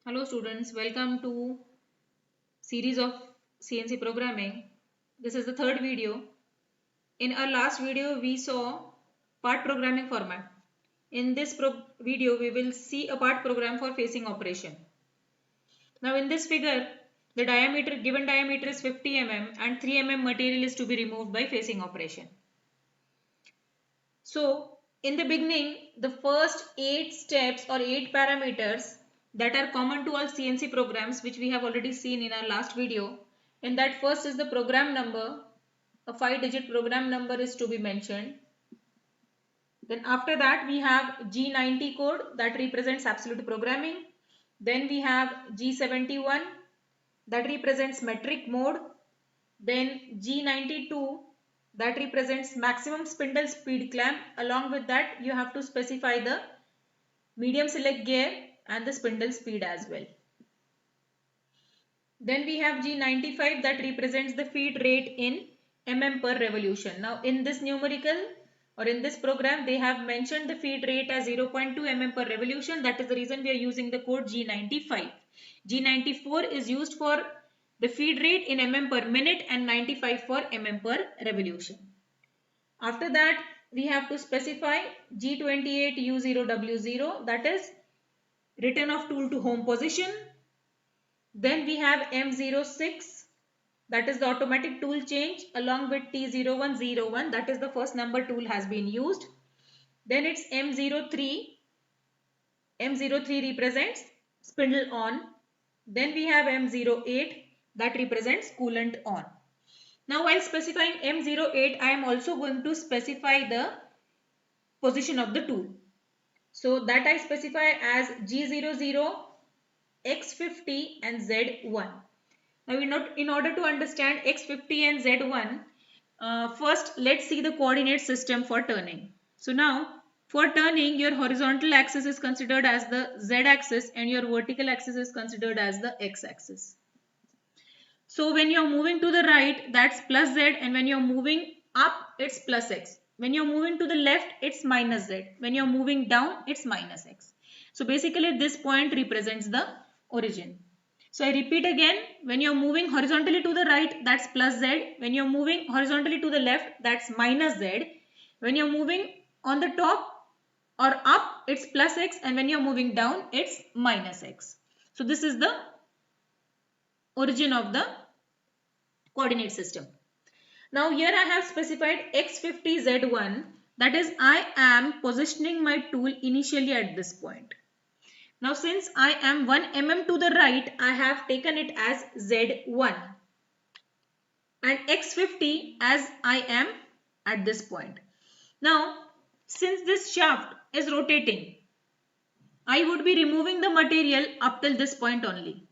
Hello students, welcome to series of CNC programming. This is the third video. In our last video we saw part programming format. In this video we will see a part program for facing operation. Now in this figure the given diameter is 50 mm and 3 mm material is to be removed by facing operation. So in the beginning the first 8 steps or 8 parameters that are common to all CNC programs, which we have already seen in our last video. In that, first is the program number. A 5-digit program number is to be mentioned. Then after that we have G90 code that represents absolute programming. Then we have G71 that represents metric mode. Then G92 that represents maximum spindle speed clamp. Along with that you have to specify the medium select gear and the spindle speed as well. Then we have G95 that represents the feed rate in mm per revolution. Now in this numerical or in this program they have mentioned the feed rate as 0.2 mm per revolution. That is the reason we are using the code G95. G94 is used for the feed rate in mm per minute and 95 for mm per revolution. After that we have to specify G28U0W0, that is return of tool to home position. Then we have M06, that is the automatic tool change, along with T0101, that is the first number tool has been used. Then it's M03. M03 represents spindle on. Then we have M08 that represents coolant on. Now while specifying M08, I am also going to specify the position of the tool. So that I specify as G00, X50 and Z1. Now in order to understand X50 and Z1, first let's see the coordinate system for turning. So now for turning, your horizontal axis is considered as the Z axis and your vertical axis is considered as the X axis. So when you are moving to the right, that's plus Z, and when you are moving up, it's plus X. When you are moving to the left, it's minus Z. When you are moving down, it's minus X. So basically this point represents the origin. So I repeat again, when you are moving horizontally to the right, that's plus Z. When you are moving horizontally to the left, that's minus Z. When you are moving on the top or up, it's plus X, and when you are moving down, it's minus X. So this is the origin of the coordinate system. Now here I have specified X50Z1, that is I am positioning my tool initially at this point. Now since I am 1 mm to the right, I have taken it as Z1 and X50 as I am at this point. Now since this shaft is rotating, I would be removing the material up till this point only.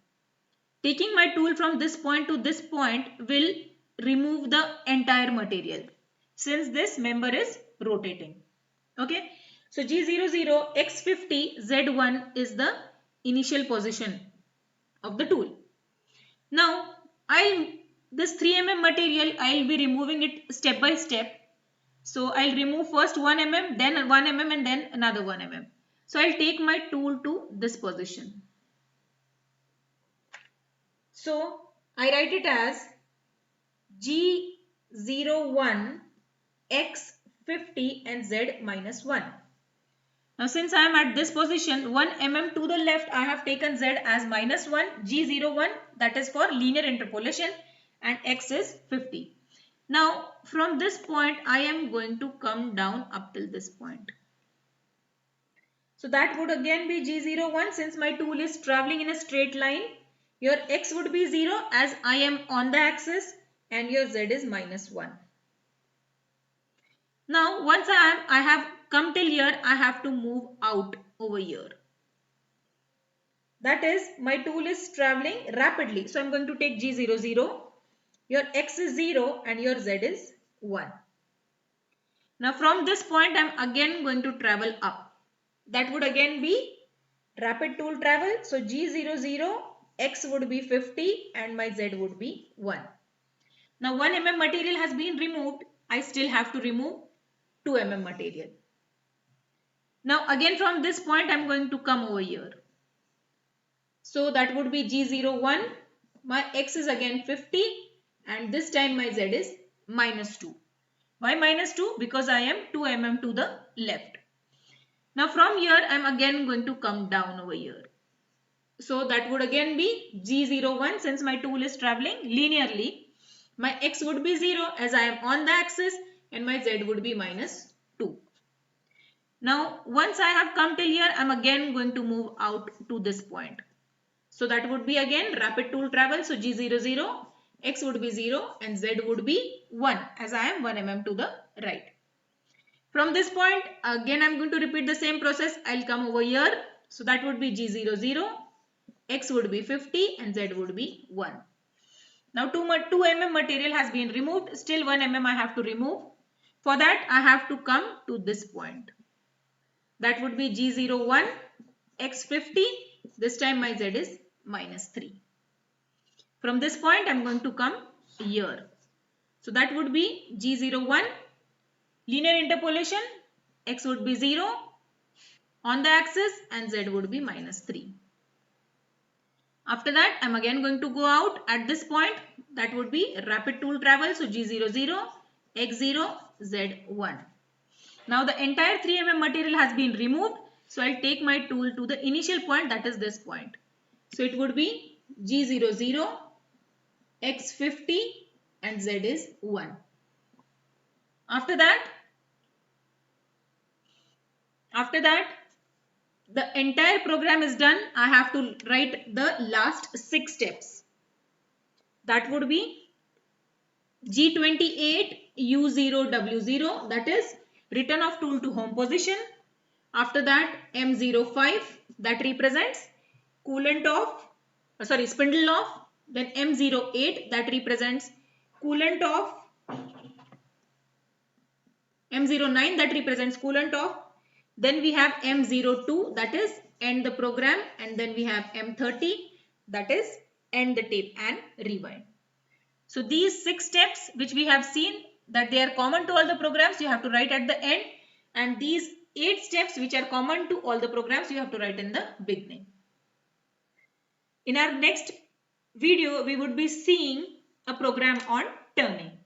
Taking my tool from this point to this point will remove the entire material since this member is rotating. Okay. So G00, X50, Z1 is the initial position of the tool. Now this 3 mm material, I will be removing it step by step. So I will remove first 1 mm, then 1 mm and then another 1 mm. So I will take my tool to this position. So I write it as G01, X50 and Z minus 1. Now since I am at this position, 1 mm to the left, I have taken Z as minus 1, G01, that is for linear interpolation, and X is 50. Now from this point, I am going to come down up till this point. So that would again be G01 since my tool is traveling in a straight line. Your X would be 0 as I am on the axis and your Z is minus 1. Now once I have come till here, I have to move out over here. That is, my tool is traveling rapidly. So I am going to take G00. Your X is 0 and your Z is 1. Now from this point I am again going to travel up. That would again be rapid tool travel. So G00, X would be 50 and my Z would be 1. Now 1 mm material has been removed. I still have to remove 2 mm material. Now again from this point I am going to come over here. So that would be G01. My X is again 50 and this time my Z is -2. Why -2? Because I am 2 mm to the left. Now from here I am again going to come down over here. So that would again be G01 since my tool is traveling linearly. My X would be 0 as I am on the axis and my Z would be -2. Now once I have come till here I am again going to move out to this point. So that would be again rapid tool travel. So G00, X would be 0 and Z would be 1 as I am 1 mm to the right. From this point again I am going to repeat the same process. I will come over here. So that would be G00, X would be 50 and Z would be 1. Now 2 mm material has been removed. Still 1 mm I have to remove. For that I have to come to this point. That would be G01, X 50. This time my Z is -3. From this point I am going to come here. So that would be G01, linear interpolation, X would be 0 on the axis and Z would be -3. After that I am again going to go out at this point. That would be rapid tool travel. So G00, X0, Z1. Now the entire 3 mm material has been removed. So I'll take my tool to the initial point, that is this point. So it would be G00, X50 and Z is 1. After that the entire program is done. I have to write the last 6 steps. That would be G28U0W0, that is return of tool to home position. After that M05, that represents spindle off. Then M08, that represents coolant off. M09, that represents coolant off. Then we have M02, that is end the program, and then we have M30, that is end the tape and rewind. So these 6 steps which we have seen that they are common to all the programs, you have to write at the end, and these 8 steps which are common to all the programs you have to write in the beginning. In our next video we would be seeing a program on turning.